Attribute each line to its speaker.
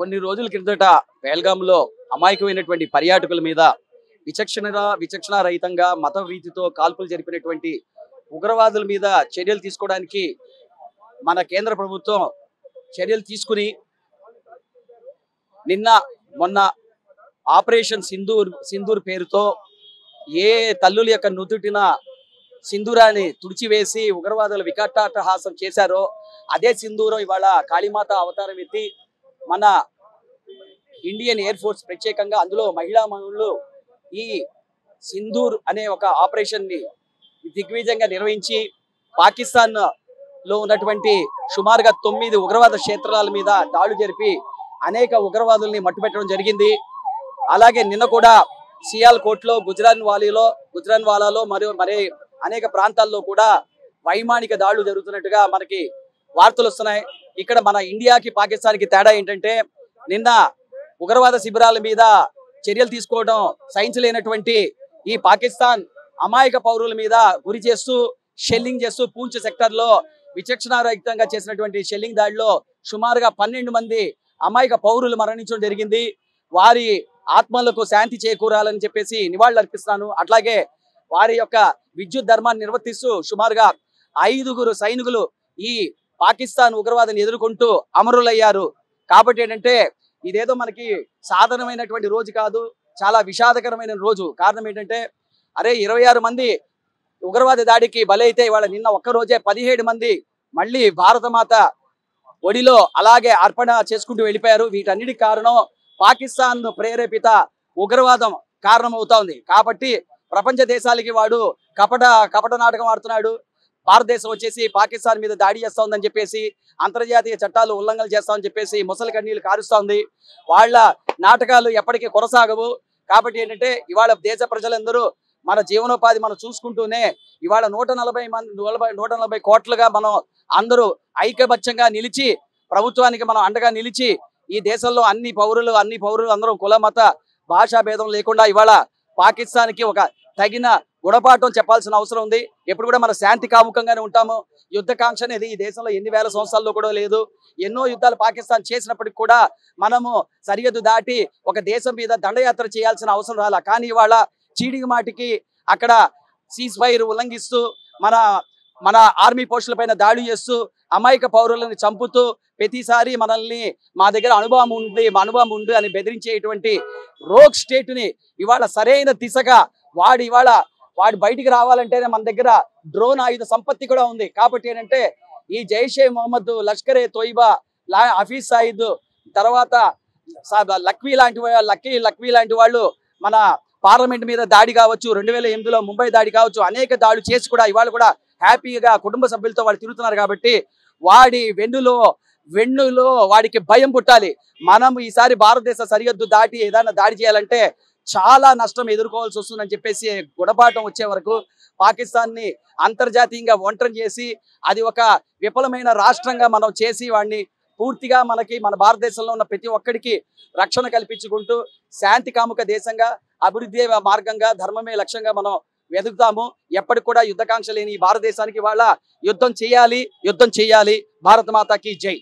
Speaker 1: కొన్ని రోజుల కిందట బెల్గాంలో అమాయకమైనటువంటి పర్యాటకుల మీద విచక్షణ రహితంగా మత రీతితో కాల్పులు జరిపినటువంటి ఉగ్రవాదుల మీద చర్యలు తీసుకోవడానికి మన కేంద్ర ప్రభుత్వం చర్యలు తీసుకుని నిన్న మొన్న ఆపరేషన్ సింధూర్ పేరుతో ఏ తల్లుల యొక్క నుదుటిన సింధూరాన్ని తుడిచివేసి ఉగ్రవాదులు వికటాటహాసం చేశారో అదే సింధూరం ఇవాళ కాళీమాత అవతారం ఎత్తి మన ఇండియన్ ఎయిర్ ఫోర్స్ ప్రత్యేకంగా అందులో మహిళా మనులు ఈ సింధూర్ అనే ఒక ఆపరేషన్ ని దిగ్విజయంగా నిర్వహించి పాకిస్తాన్ లో ఉన్నటువంటి సుమారుగా 9 ఉగ్రవాద క్షేత్రాల మీద దాడులు జరిపి అనేక ఉగ్రవాదుల్ని మట్టుపెట్టడం జరిగింది. అలాగే నిన్న కూడా సియాల్కోట్లో గుజరాన్వాలాలో మరియు అనేక ప్రాంతాల్లో కూడా వైమానిక దాడులు జరుగుతున్నట్టుగా మనకి వార్తలు వస్తున్నాయి. ఇక్కడ మన ఇండియాకి పాకిస్తాన్కి తేడా ఏంటంటే నిన్న ఉగ్రవాద శిబిరాల మీద చర్యలు తీసుకోవడం సహించలేనటువంటి ఈ పాకిస్తాన్ అమాయక పౌరుల మీద గురి చేస్తూ షెల్లింగ్ చేస్తూ పూంచ్ సెక్టర్ లో విచక్షణారహితంగా చేసినటువంటి షెల్లింగ్ దాడిలో సుమారుగా 12 మంది అమాయక పౌరులు మరణించడం జరిగింది. వారి ఆత్మలకు శాంతి చేకూరాలని చెప్పేసి నివాళులు అర్పిస్తున్నాను. అట్లాగే వారి యొక్క విద్యుత్ ధర్మాన్ని నిర్వర్తిస్తూ సుమారుగా 5 సైనికులు ఈ పాకిస్తాన్ ఉగ్రవాదాన్ని ఎదుర్కొంటూ అమరులయ్యారు. కాబట్టి ఏంటంటే ఇదేదో మనకి సాధారణమైనటువంటి రోజు కాదు, చాలా విషాదకరమైన రోజు. కారణం ఏంటంటే 26 మంది ఉగ్రవాద దాడికి బలైతే ఇవాళ నిన్న ఒక్క రోజే 17 మంది మళ్ళీ భారతమాత ఒడిలో అలాగే అర్పణ చేసుకుంటూ వెళ్ళిపోయారు. వీటన్నిటికి కారణం పాకిస్తాన్ ప్రేరేపిత ఉగ్రవాదం కారణమవుతా ఉంది. కాబట్టి ప్రపంచ దేశాలకి వాడు కపట నాటకం ఆడుతున్నాడు. భారతదేశం వచ్చేసి పాకిస్తాన్ మీద దాడి చేస్తా ఉందని చెప్పేసి అంతర్జాతీయ చట్టాలు ఉల్లంఘన చేస్తామని చెప్పేసి ముసలి కన్నీళ్లు కారుస్తా ఉంది. వాళ్ళ నాటకాలు ఎప్పటికీ కొనసాగవు. కాబట్టి ఏంటంటే ఇవాళ దేశ ప్రజలందరూ మన జీవనోపాధి మనం చూసుకుంటూనే ఇవాళ 140 కోట్లుగా మనం అందరూ ఐకమత్యంగా నిలిచి ప్రభుత్వానికి మనం అండగా నిలిచి ఈ దేశంలో అన్ని పౌరులు అందరూ కుల మత భాషా భేదం లేకుండా ఇవాళ పాకిస్తాన్కి ఒక తగిన గుణపాఠం చెప్పాల్సిన అవసరం ఉంది. ఎప్పుడు కూడా మన శాంతి కాముకంగానే ఉంటాము. యుద్ధకాంక్ష అనేది ఈ దేశంలో ఎన్ని వేల సంవత్సరాల్లో కూడా లేదు. ఎన్నో యుద్ధాలు పాకిస్తాన్ చేసినప్పటికి కూడా మనము సరిహద్దు దాటి ఒక దేశం మీద దండయాత్ర చేయాల్సిన అవసరం రాలా. కానీ ఇవాళ చీడికి మాటికి అక్కడ సీజ్ ఫైర్ ఉల్లంఘిస్తూ మన ఆర్మీ పోస్టుల పైన దాడి చేస్తూ అమాయక పౌరులను చంపుతూ ప్రతిసారి మనల్ని మా దగ్గర అనుభవం ఉంది అని బెదిరించేటువంటి రోగ్ స్టేట్ ని ఇవాళ సరైన దిశగా వాడు బయటికి రావాలంటేనే మన దగ్గర డ్రోన్ ఆయుధ సంపత్తి కూడా ఉంది. కాబట్టి ఏంటంటే ఈ జైషే మొహమ్మద్, లష్కరే తోయిబా, హఫీజ్ సయీద్, తర్వాత లక్వీ లాంటి వాళ్ళు మన పార్లమెంట్ మీద దాడి కావచ్చు, 2008లో ముంబై దాడి కావచ్చు, అనేక దాడులు చేసి కూడా ఇవాళ కూడా హ్యాపీగా కుటుంబ సభ్యులతో వాళ్ళు తిరుగుతున్నారు. కాబట్టి వాడి వెన్నులో వాడికి భయం పుట్టాలి. మనం ఈసారి భారతదేశ సరిహద్దు దాటి ఏదైనా దాడి చేయాలంటే చాలా నష్టం ఎదుర్కోవాల్సి వస్తుందని చెప్పేసి గుణపాఠం వచ్చే వరకు పాకిస్తాన్ని అంతర్జాతీయంగా ఒంటరి చేసి అది ఒక విఫలమైన రాష్ట్రంగా మనం చేసి వాడిని పూర్తిగా మన భారతదేశంలో ఉన్న ప్రతి ఒక్కడికి రక్షణ కల్పించుకుంటూ శాంతి కాముక దేశంగా అభివృద్ధి మార్గంగా ధర్మమే లక్ష్యంగా మనం వెతుకుతాము. ఎప్పటికి కూడా యుద్ధకాంక్ష లేని భారతదేశానికి వాళ్ళ యుద్ధం చేయాలి. భారత మాతాకి జై.